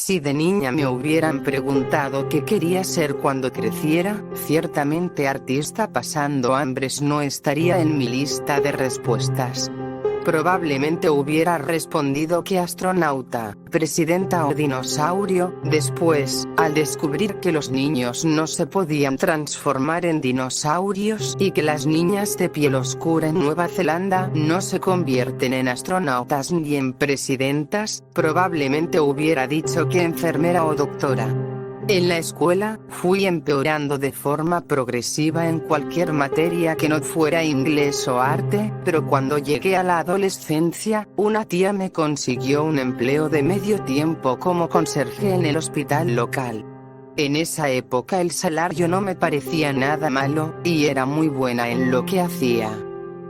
Si de niña me hubieran preguntado qué quería ser cuando creciera, ciertamente artista pasando hambres no estaría en mi lista de respuestas. Probablemente hubiera respondido que astronauta, presidenta o dinosaurio. Después, al descubrir que los niños no se podían transformar en dinosaurios y que las niñas de piel oscura en Nueva Zelanda no se convierten en astronautas ni en presidentas, probablemente hubiera dicho que enfermera o doctora. En la escuela, fui empeorando de forma progresiva en cualquier materia que no fuera inglés o arte, pero cuando llegué a la adolescencia, una tía me consiguió un empleo de medio tiempo como conserje en el hospital local. En esa época el salario no me parecía nada malo, y era muy buena en lo que hacía.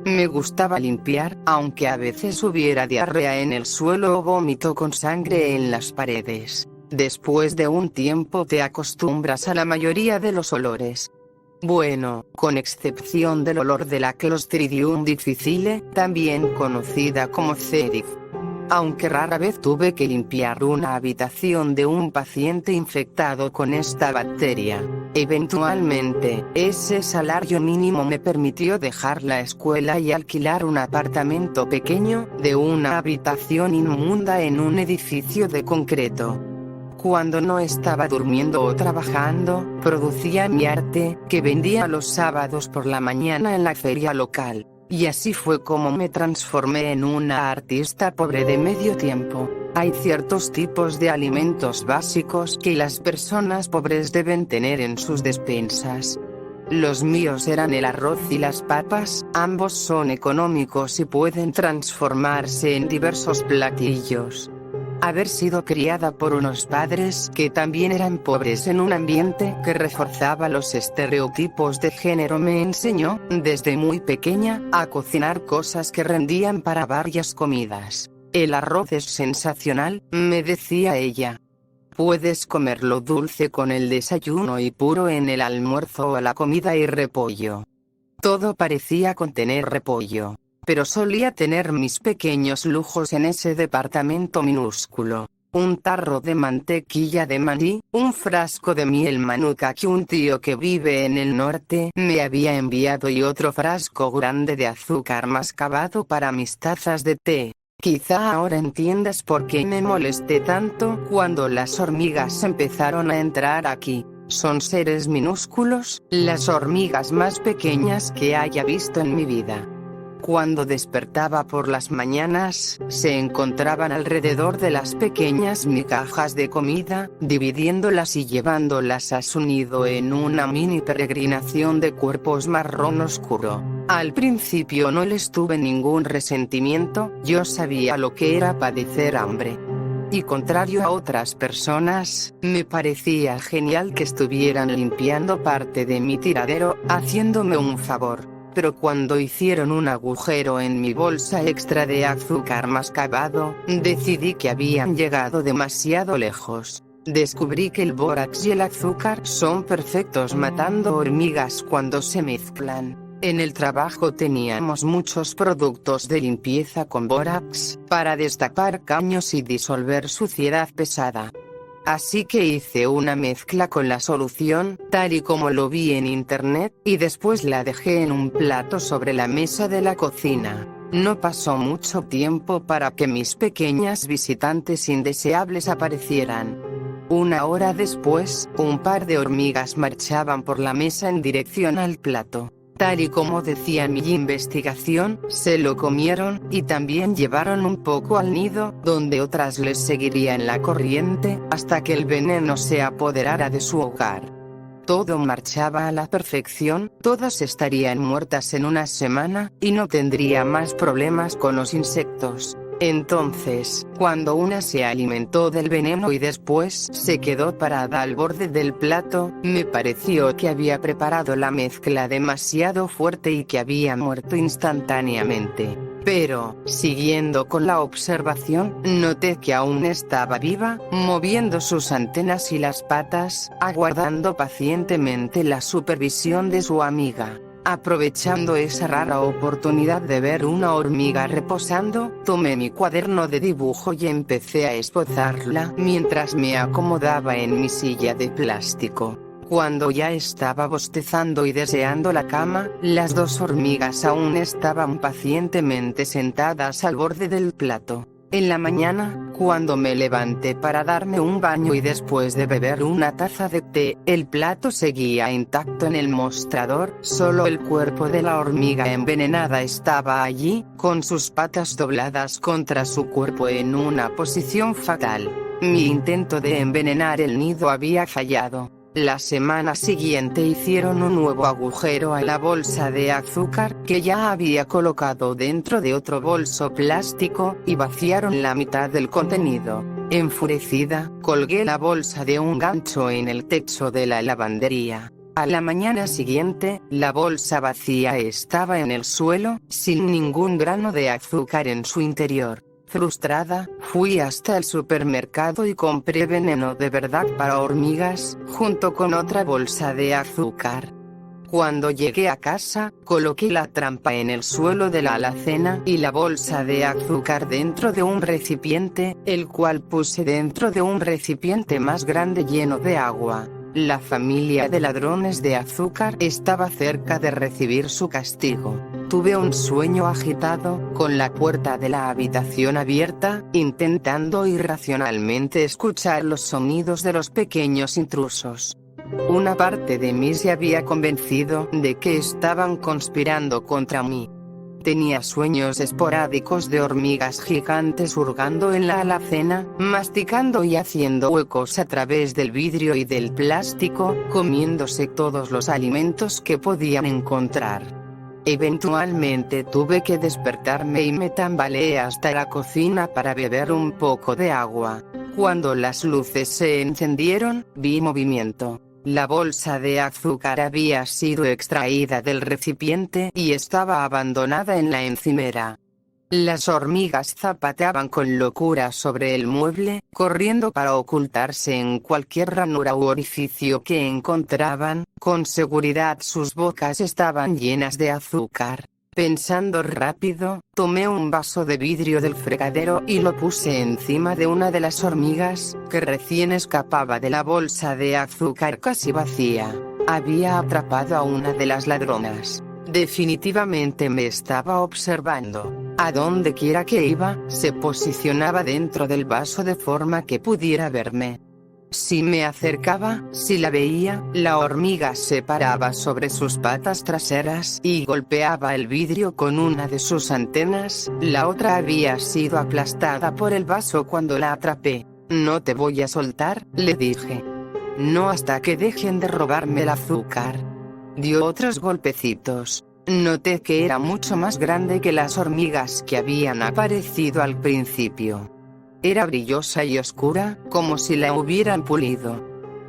Me gustaba limpiar, aunque a veces hubiera diarrea en el suelo o vómito con sangre en las paredes. Después de un tiempo te acostumbras a la mayoría de los olores. Bueno, con excepción del olor de la Clostridium difficile, también conocida como C. diff. Aunque rara vez tuve que limpiar una habitación de un paciente infectado con esta bacteria. Eventualmente, ese salario mínimo me permitió dejar la escuela y alquilar un apartamento pequeño, de una habitación inmunda en un edificio de concreto. Cuando no estaba durmiendo o trabajando, producía mi arte, que vendía los sábados por la mañana en la feria local. Y así fue como me transformé en una artista pobre de medio tiempo. Hay ciertos tipos de alimentos básicos que las personas pobres deben tener en sus despensas. Los míos eran el arroz y las papas, ambos son económicos y pueden transformarse en diversos platillos. Haber sido criada por unos padres que también eran pobres en un ambiente que reforzaba los estereotipos de género me enseñó, desde muy pequeña, a cocinar cosas que rendían para varias comidas. El arroz es sensacional, me decía ella. Puedes comerlo dulce con el desayuno y puro en el almuerzo o la comida y repollo. Todo parecía contener repollo. Pero solía tener mis pequeños lujos en ese departamento minúsculo. Un tarro de mantequilla de maní, un frasco de miel manuka que un tío que vive en el norte me había enviado y otro frasco grande de azúcar mascabado para mis tazas de té. Quizá ahora entiendas por qué me molesté tanto cuando las hormigas empezaron a entrar aquí. Son seres minúsculos, las hormigas más pequeñas que haya visto en mi vida. Cuando despertaba por las mañanas, se encontraban alrededor de las pequeñas migajas de comida, dividiéndolas y llevándolas a su nido en una mini peregrinación de cuerpos marrón oscuro. Al principio no les tuve ningún resentimiento, yo sabía lo que era padecer hambre. Y contrario a otras personas, me parecía genial que estuvieran limpiando parte de mi tiradero, haciéndome un favor. Pero cuando hicieron un agujero en mi bolsa extra de azúcar mascabado, decidí que habían llegado demasiado lejos. Descubrí que el bórax y el azúcar son perfectos matando hormigas cuando se mezclan. En el trabajo teníamos muchos productos de limpieza con bórax, para destapar caños y disolver suciedad pesada. Así que hice una mezcla con la solución, tal y como lo vi en internet, y después la dejé en un plato sobre la mesa de la cocina. No pasó mucho tiempo para que mis pequeñas visitantes indeseables aparecieran. Una hora después, un par de hormigas marchaban por la mesa en dirección al plato. Tal y como decía mi investigación, se lo comieron, y también llevaron un poco al nido, donde otras les seguirían la corriente, hasta que el veneno se apoderara de su hogar. Todo marchaba a la perfección, todas estarían muertas en una semana, y no tendría más problemas con los insectos. Entonces, cuando una se alimentó del veneno y después se quedó parada al borde del plato, me pareció que había preparado la mezcla demasiado fuerte y que había muerto instantáneamente. Pero, siguiendo con la observación, noté que aún estaba viva, moviendo sus antenas y las patas, aguardando pacientemente la supervisión de su amiga. Aprovechando esa rara oportunidad de ver una hormiga reposando, tomé mi cuaderno de dibujo y empecé a esbozarla mientras me acomodaba en mi silla de plástico. Cuando ya estaba bostezando y deseando la cama, las dos hormigas aún estaban pacientemente sentadas al borde del plato. En la mañana, cuando me levanté para darme un baño y después de beber una taza de té, el plato seguía intacto en el mostrador, solo el cuerpo de la hormiga envenenada estaba allí, con sus patas dobladas contra su cuerpo en una posición fatal. Mi intento de envenenar el nido había fallado. La semana siguiente hicieron un nuevo agujero a la bolsa de azúcar que ya había colocado dentro de otro bolso plástico, y vaciaron la mitad del contenido. Enfurecida, colgué la bolsa de un gancho en el techo de la lavandería. A la mañana siguiente, la bolsa vacía estaba en el suelo, sin ningún grano de azúcar en su interior. Frustrada, fui hasta el supermercado y compré veneno de verdad para hormigas, junto con otra bolsa de azúcar. Cuando llegué a casa, coloqué la trampa en el suelo de la alacena y la bolsa de azúcar dentro de un recipiente, el cual puse dentro de un recipiente más grande lleno de agua. La familia de ladrones de azúcar estaba cerca de recibir su castigo. Tuve un sueño agitado, con la puerta de la habitación abierta, intentando irracionalmente escuchar los sonidos de los pequeños intrusos. Una parte de mí se había convencido de que estaban conspirando contra mí. Tenía sueños esporádicos de hormigas gigantes hurgando en la alacena, masticando y haciendo huecos a través del vidrio y del plástico, comiéndose todos los alimentos que podían encontrar. Eventualmente tuve que despertarme y me tambaleé hasta la cocina para beber un poco de agua. Cuando las luces se encendieron, vi movimiento. La bolsa de azúcar había sido extraída del recipiente y estaba abandonada en la encimera. Las hormigas zapateaban con locura sobre el mueble, corriendo para ocultarse en cualquier ranura u orificio que encontraban. Con seguridad sus bocas estaban llenas de azúcar. Pensando rápido, tomé un vaso de vidrio del fregadero y lo puse encima de una de las hormigas, que recién escapaba de la bolsa de azúcar casi vacía. Había atrapado a una de las ladronas. Definitivamente me estaba observando. A donde quiera que iba, se posicionaba dentro del vaso de forma que pudiera verme. Si me acercaba, si la veía, la hormiga se paraba sobre sus patas traseras y golpeaba el vidrio con una de sus antenas. La otra había sido aplastada por el vaso cuando la atrapé. «No te voy a soltar», le dije. «No hasta que dejen de robarme el azúcar». Dio otros golpecitos. Noté que era mucho más grande que las hormigas que habían aparecido al principio. Era brillosa y oscura, como si la hubieran pulido.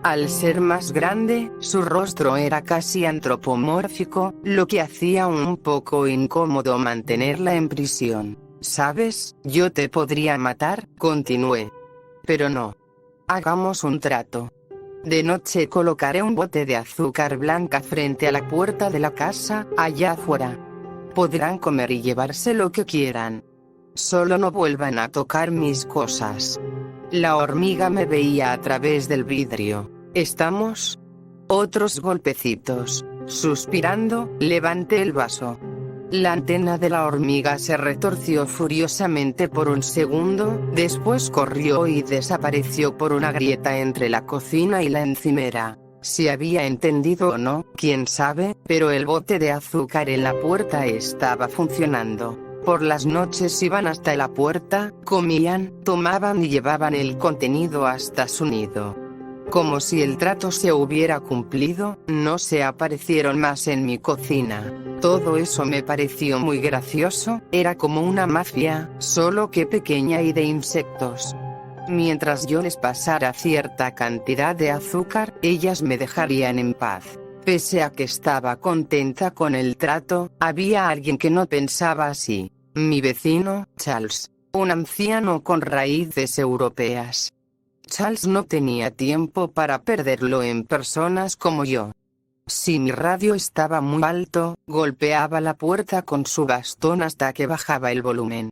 Al ser más grande, su rostro era casi antropomórfico, lo que hacía un poco incómodo mantenerla en prisión. «¿Sabes? Yo te podría matar», continué. «Pero no. Hagamos un trato. De noche colocaré un bote de azúcar blanca frente a la puerta de la casa, allá afuera. Podrán comer y llevarse lo que quieran. Solo no vuelvan a tocar mis cosas». La hormiga me veía a través del vidrio. «¿Estamos?» Otros golpecitos. Suspirando, levanté el vaso. La antena de la hormiga se retorció furiosamente por un segundo, después corrió y desapareció por una grieta entre la cocina y la encimera. Si había entendido o no, quién sabe, pero el bote de azúcar en la puerta estaba funcionando. Por las noches iban hasta la puerta, comían, tomaban y llevaban el contenido hasta su nido. Como si el trato se hubiera cumplido, no se aparecieron más en mi cocina. Todo eso me pareció muy gracioso, era como una mafia, solo que pequeña y de insectos. Mientras yo les pasara cierta cantidad de azúcar, ellas me dejarían en paz. Pese a que estaba contenta con el trato, había alguien que no pensaba así. Mi vecino, Charles. Un anciano con raíces europeas. Charles no tenía tiempo para perderlo en personas como yo. Si mi radio estaba muy alto, golpeaba la puerta con su bastón hasta que bajaba el volumen.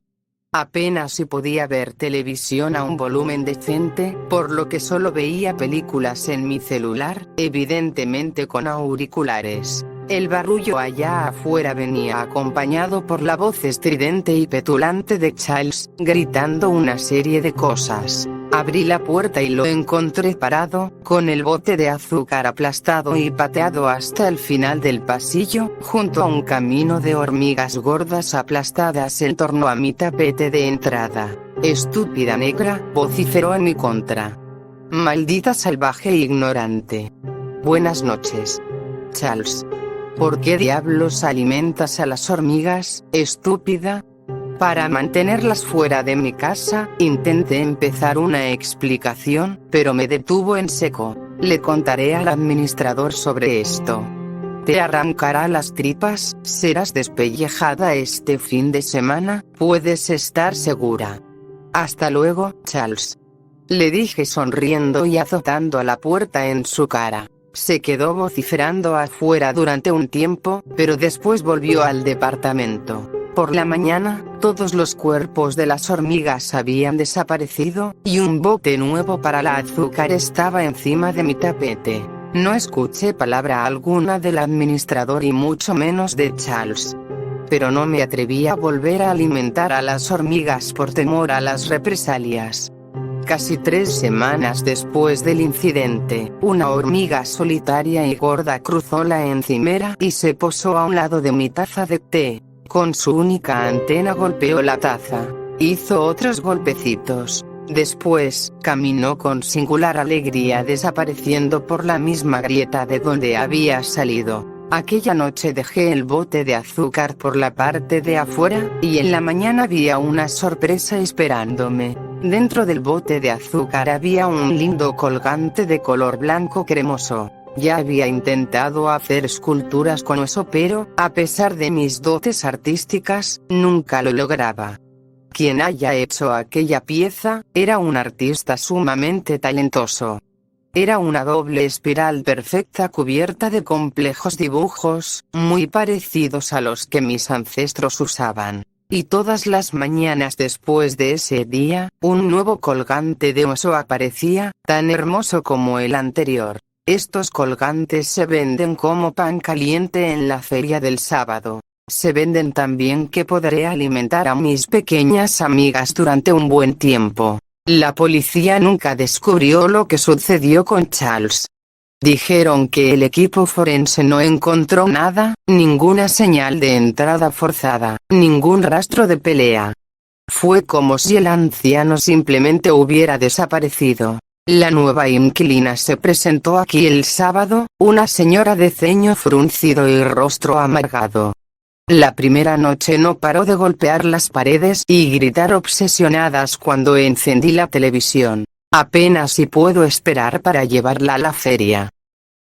Apenas si podía ver televisión a un volumen decente, por lo que solo veía películas en mi celular, evidentemente con auriculares. El barullo allá afuera venía acompañado por la voz estridente y petulante de Charles, gritando una serie de cosas. Abrí la puerta y lo encontré parado, con el bote de azúcar aplastado y pateado hasta el final del pasillo, junto a un camino de hormigas gordas aplastadas en torno a mi tapete de entrada. Estúpida negra, vociferó en mi contra. Maldita salvaje e ignorante. Buenas noches, Charles. ¿Por qué diablos alimentas a las hormigas, estúpida? Para mantenerlas fuera de mi casa, intenté empezar una explicación, pero me detuvo en seco. Le contaré al administrador sobre esto. Te arrancará las tripas, serás despellejada este fin de semana, puedes estar segura. Hasta luego, Charles. Le dije sonriendo y azotando a la puerta en su cara. Se quedó vociferando afuera durante un tiempo, pero después volvió al departamento. Por la mañana, todos los cuerpos de las hormigas habían desaparecido, y un bote nuevo para el azúcar estaba encima de mi tapete. No escuché palabra alguna del administrador y mucho menos de Charles. Pero no me atreví a volver a alimentar a las hormigas por temor a las represalias. Casi 3 semanas después del incidente, una hormiga solitaria y gorda cruzó la encimera y se posó a un lado de mi taza de té. Con su única antena golpeó la taza. Hizo otros golpecitos. Después, caminó con singular alegría desapareciendo por la misma grieta de donde había salido. Aquella noche dejé el bote de azúcar por la parte de afuera, y en la mañana había una sorpresa esperándome. Dentro del bote de azúcar había un lindo colgante de color blanco cremoso. Ya había intentado hacer esculturas con eso, pero, a pesar de mis dotes artísticas, nunca lo lograba. Quien haya hecho aquella pieza, era un artista sumamente talentoso. Era una doble espiral perfecta cubierta de complejos dibujos, muy parecidos a los que mis ancestros usaban. Y todas las mañanas después de ese día, un nuevo colgante de oso aparecía, tan hermoso como el anterior. Estos colgantes se venden como pan caliente en la feria del sábado. Se venden tan bien que podré alimentar a mis pequeñas amigas durante un buen tiempo. La policía nunca descubrió lo que sucedió con Charles. Dijeron que el equipo forense no encontró nada, ninguna señal de entrada forzada, ningún rastro de pelea. Fue como si el anciano simplemente hubiera desaparecido. La nueva inquilina se presentó aquí el sábado, una señora de ceño fruncido y rostro amargado. La primera noche no paró de golpear las paredes y gritar obsesionadas cuando encendí la televisión. Apenas si puedo esperar para llevarla a la feria.